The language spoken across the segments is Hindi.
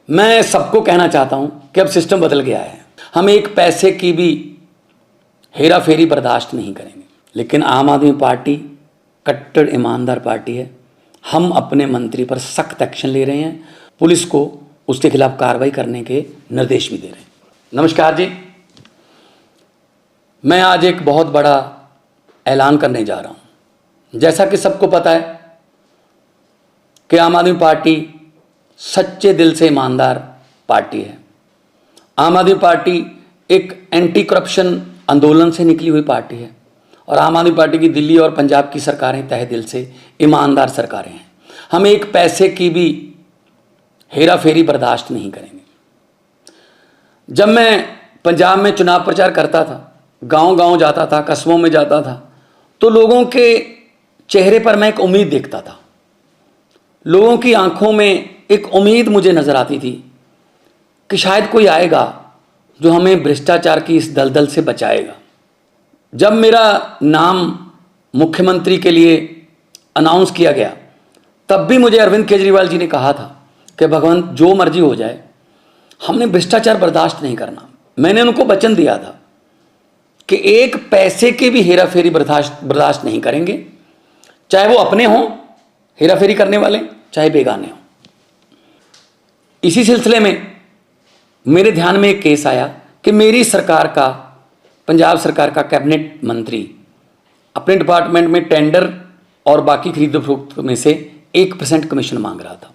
मैं सबको कहना चाहता हूं कि अब सिस्टम बदल गया है। हम एक पैसे की भी हेरा फेरी बर्दाश्त नहीं करेंगे। लेकिन आम आदमी पार्टी कट्टर ईमानदार पार्टी है। हम अपने मंत्री पर सख्त एक्शन ले रहे हैं, पुलिस को उसके खिलाफ कार्रवाई करने के निर्देश भी दे रहे हैं। नमस्कार जी, मैं आज एक बहुत बड़ा ऐलान करने जा रहा हूं। जैसा कि सबको पता है कि आम आदमी पार्टी सच्चे दिल से ईमानदार पार्टी है। आम आदमी पार्टी एक एंटी करप्शन आंदोलन से निकली हुई पार्टी है और आम आदमी पार्टी की दिल्ली और पंजाब की सरकारें तहे दिल से ईमानदार सरकारें हैं। हम एक पैसे की भी हेरा फेरी बर्दाश्त नहीं करेंगे। जब मैं पंजाब में चुनाव प्रचार करता था, गांव-गांव जाता था, कस्बों में जाता था, तो लोगों के चेहरे पर मैं एक उम्मीद देखता था। लोगों की आंखों में एक उम्मीद मुझे नजर आती थी कि शायद कोई आएगा जो हमें भ्रष्टाचार की इस दलदल से बचाएगा। जब मेरा नाम मुख्यमंत्री के लिए अनाउंस किया गया, तब भी मुझे अरविंद केजरीवाल जी ने कहा था कि भगवंत जो मर्जी हो जाए, हमने भ्रष्टाचार बर्दाश्त नहीं करना। मैंने उनको वचन दिया था कि एक पैसे के भी हेरा फेरी बर्दाश्त नहीं करेंगे, चाहे वो अपने हों हेरा फेरी करने वाले, चाहे बेगाने हों। इसी सिलसिले में मेरे ध्यान में एक केस आया कि मेरी सरकार का, पंजाब सरकार का कैबिनेट मंत्री अपने डिपार्टमेंट में टेंडर और बाकी खरीदो फरोख्त में से 1% कमीशन मांग रहा था।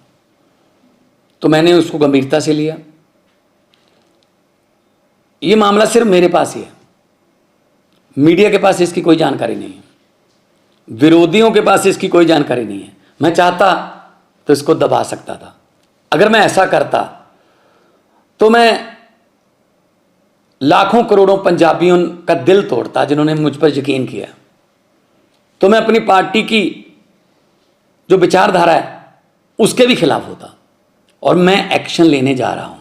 तो मैंने उसको गंभीरता से लिया। ये मामला सिर्फ मेरे पास ही है, मीडिया के पास इसकी कोई जानकारी नहीं है, विरोधियों के पास इसकी कोई जानकारी नहीं है। मैं चाहता तो इसको दबा सकता था। अगर मैं ऐसा करता तो मैं लाखों करोड़ों पंजाबियों का दिल तोड़ता जिन्होंने मुझ पर यकीन किया। तो मैं अपनी पार्टी की जो विचारधारा है उसके भी खिलाफ होता और मैं एक्शन लेने जा रहा हूं।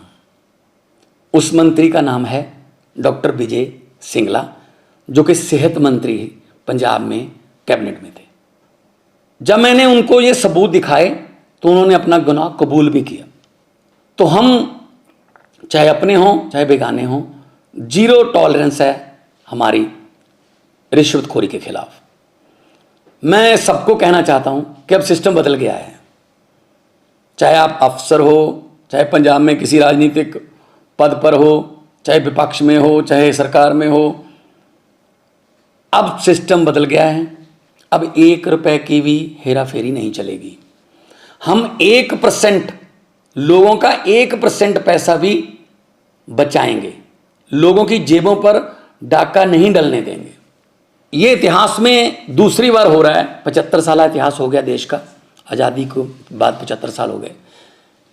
उस मंत्री का नाम है डॉक्टर विजय सिंगला, जो कि सेहत मंत्री पंजाब में कैबिनेट में थे। जब मैंने उनको ये सबूत दिखाए तो उन्होंने अपना गुनाह कबूल भी किया। तो हम चाहे अपने हों चाहे बेगाने हों, जीरो टॉलरेंस है हमारी रिश्वतखोरी के खिलाफ। मैं सबको कहना चाहता हूं कि अब सिस्टम बदल गया है। चाहे आप अफसर हो, चाहे पंजाब में किसी राजनीतिक पद पर हो, चाहे विपक्ष में हो, चाहे सरकार में हो, अब सिस्टम बदल गया है। अब 1 रुपए की भी हेरा फेरी नहीं चलेगी। हम 1%, लोगों का 1% पैसा भी बचाएंगे, लोगों की जेबों पर डाका नहीं डलने देंगे। ये इतिहास में दूसरी बार हो रहा है। 75 साल इतिहास हो गया देश का, आज़ादी को बाद 75 साल हो गए।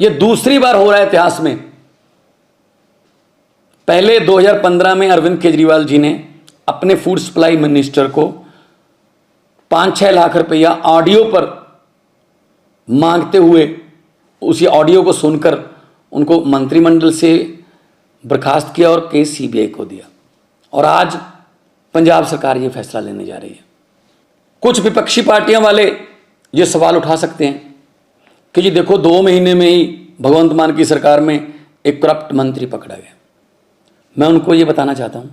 ये दूसरी बार हो रहा है इतिहास में। पहले 2015 में अरविंद केजरीवाल जी ने अपने फूड सप्लाई मिनिस्टर को 5-6 लाख रुपया ऑडियो पर मांगते हुए, उसी ऑडियो को सुनकर उनको मंत्रिमंडल से बर्खास्त किया और केस सीबीआई को दिया। और आज पंजाब सरकार ये फैसला लेने जा रही है। कुछ विपक्षी पार्टियां वाले ये सवाल उठा सकते हैं कि जी देखो, 2 महीने में ही भगवंत मान की सरकार में एक करप्ट मंत्री पकड़ा गया। मैं उनको ये बताना चाहता हूं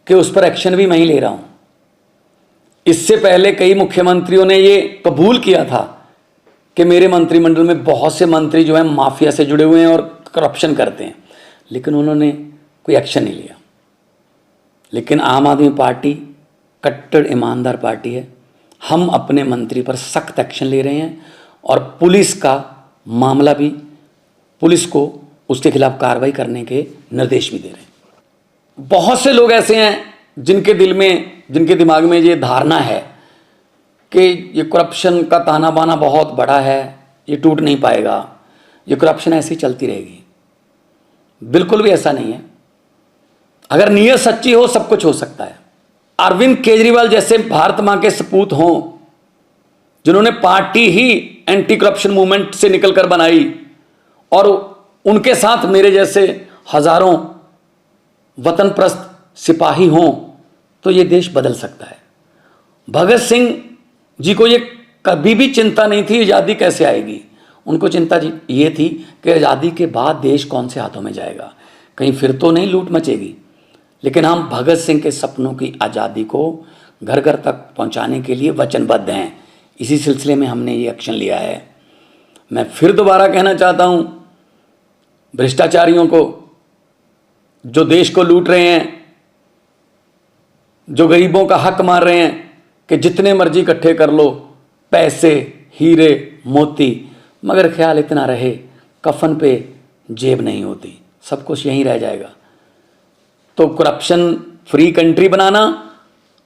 कि उस पर एक्शन भी मैं ही ले रहा हूं। इससे पहले कई मुख्यमंत्रियों ने ये कबूल किया था कि मेरे मंत्रिमंडल में बहुत से मंत्री जो हैं माफिया से जुड़े हुए हैं और करप्शन करते हैं, लेकिन उन्होंने कोई एक्शन नहीं लिया। लेकिन आम आदमी पार्टी कट्टर ईमानदार पार्टी है। हम अपने मंत्री पर सख्त एक्शन ले रहे हैं और पुलिस का मामला भी, पुलिस को उसके खिलाफ कार्रवाई करने के निर्देश भी दे रहे हैं। बहुत से लोग ऐसे हैं जिनके दिल में, जिनके दिमाग में ये धारणा है कि ये करप्शन का ताना बाना बहुत बड़ा है, ये टूट नहीं पाएगा, ये करप्शन ऐसी चलती रहेगी। बिल्कुल भी ऐसा नहीं है। अगर नीयत सच्ची हो सब कुछ हो सकता है। अरविंद केजरीवाल जैसे भारत मां के सपूत हों, जिन्होंने पार्टी ही एंटी करप्शन मूवमेंट से निकलकर बनाई, और उनके साथ मेरे जैसे हजारों वतनप्रस्त सिपाही हों, तो ये देश बदल सकता है। भगत सिंह जी को ये कभी भी चिंता नहीं थी आज़ादी कैसे आएगी। उनको चिंता ये थी कि आज़ादी के बाद देश कौन से हाथों में जाएगा, कहीं फिर तो नहीं लूट मचेगी। लेकिन हम भगत सिंह के सपनों की आज़ादी को घर घर तक पहुंचाने के लिए वचनबद्ध हैं। इसी सिलसिले में हमने ये एक्शन लिया है। मैं फिर दोबारा कहना चाहता हूं भ्रष्टाचारियों को, जो देश को लूट रहे हैं, जो गरीबों का हक मार रहे हैं कि जितने मर्जी इकट्ठे कर लो पैसे, हीरे, मोती, मगर ख्याल इतना रहे कफन पे जेब नहीं होती, सब कुछ यहीं रह जाएगा। तो करप्शन फ्री कंट्री बनाना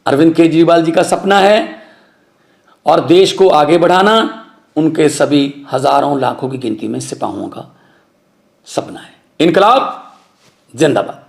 अरविंद केजरीवाल जी का सपना है और देश को आगे बढ़ाना उनके सभी हजारों लाखों की गिनती में सिपाहियों का सपना है। इनकलाब जिंदाबाद।